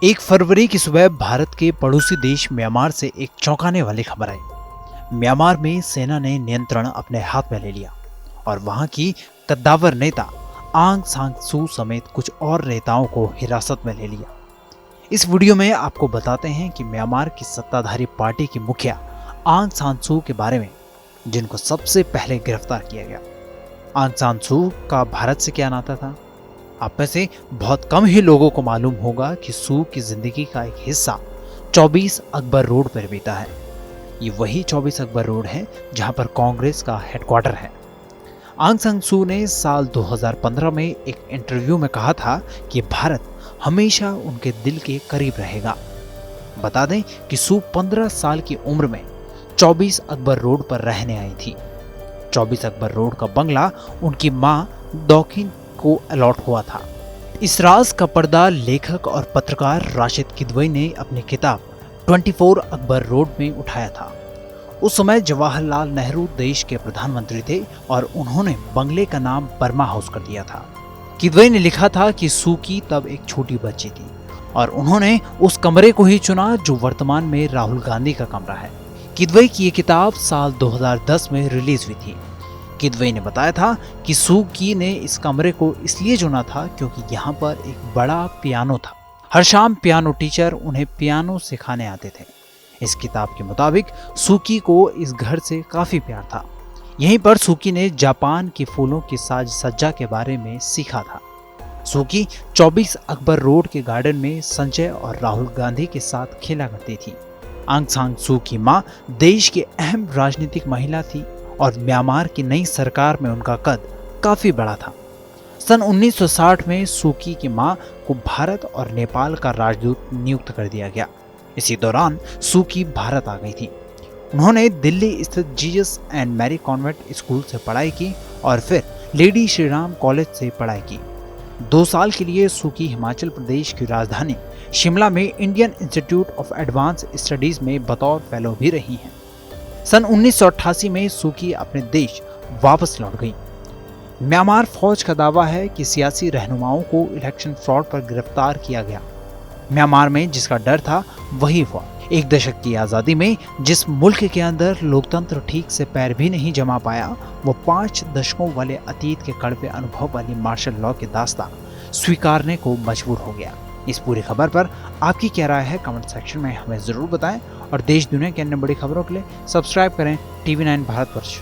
1 फरवरी की सुबह भारत के पड़ोसी देश म्यांमार से एक चौंकाने वाली खबर आई। म्यांमार में सेना ने नियंत्रण अपने हाथ में ले लिया और वहां की कद्दावर नेता आंग सान सू समेत कुछ और नेताओं को हिरासत में ले लिया। इस वीडियो में आपको बताते हैं कि म्यांमार की सत्ताधारी पार्टी की मुखिया आंग सान सू के बारे में, जिनको सबसे पहले गिरफ्तार किया गया। आंग सान सू का भारत से क्या नाता था? आप में से बहुत कम ही लोगों को मालूम होगा कि सू की जिंदगी का एक हिस्सा 24 अकबर रोड पर बीता है। ये वही 24 अकबर रोड है जहां पर कांग्रेस का हेडक्वार्टर है। आंग सान सू ने साल 2015 में एक इंटरव्यू में कहा था कि भारत हमेशा उनके दिल के करीब रहेगा। बता दें कि सू 15 साल की उम्र में 24 अकबर रोड पर रहने आई थी। 24 अकबर रोड का बंगला उनकी मां दौखिन को अलॉट हुआ था। इस राज का पर्दा लेखक और पत्रकार राशिद किदवई ने अपनी किताब 24 अकबर रोड में उठाया था। उस समय जवाहरलाल नेहरू देश के प्रधानमंत्री थे और उन्होंने बंगले का नाम बर्मा हाउस कर दिया था। किदवई ने लिखा था कि सू की तब एक छोटी बच्ची थी और उन्होंने उस कमरे को ही चुना जो वर्तमान में राहुल गांधी का कमरा है। किदवई की ये किताब साल 2010 में रिलीज हुई थी। किदवई ने बताया था कि सू की ने इस कमरे को इसलिए चुना था क्योंकि यहाँ पर एक बड़ा पियानो था। हर शाम पियानो टीचर उन्हें पियानो सिखाने आते थे। इस किताब के मुताबिक सूकी को इस घर से काफी प्यार था। यहीं पर सूकी ने जापान के फूलों की साज सज्जा के बारे में सीखा था। सूकी 24 अकबर रोड के गार्डन में संजय और राहुल गांधी के साथ खेला करती थी। आंग सान सू की मां देश की अहम राजनीतिक महिला थी और म्यांमार की नई सरकार में उनका कद काफी बड़ा था। सन 1960 में सूकी की मां को भारत और नेपाल का राजदूत नियुक्त कर दिया गया। इसी दौरान सूकी भारत आ गई थी। उन्होंने दिल्ली स्थित Jesus and Mary convent school से पढ़ाई की और फिर लेडी श्रीराम कॉलेज से पढ़ाई की। 2 साल के लिए सूकी हिमाचल प्रदेश की राजधानी शिमला में Indian institute of advance studies में बतौर फेलो भी रही हैं। सन 1988 में सूकी अपने देश वापस लौट गई। म्यांमार फौज का दावा है कि सियासी रहनुमाओं को इलेक्शन फ्रॉड पर गिरफ्तार किया गया। म्यांमार में जिसका डर था वही हुआ। 1 दशक की आजादी में जिस मुल्क के अंदर लोकतंत्र ठीक से पैर भी नहीं जमा पाया, वो 5 दशकों वाले अतीत के कड़वे अनुभव वाली मार्शल लॉ की दास्तां स्वीकारने को मजबूर हो गया। इस पूरी खबर पर आपकी क्या राय है? कमेंट सेक्शन में हमें जरूर बताएं और देश दुनिया की अन्य बड़ी खबरों के लिए सब्सक्राइब करें TV9 भारतवर्ष।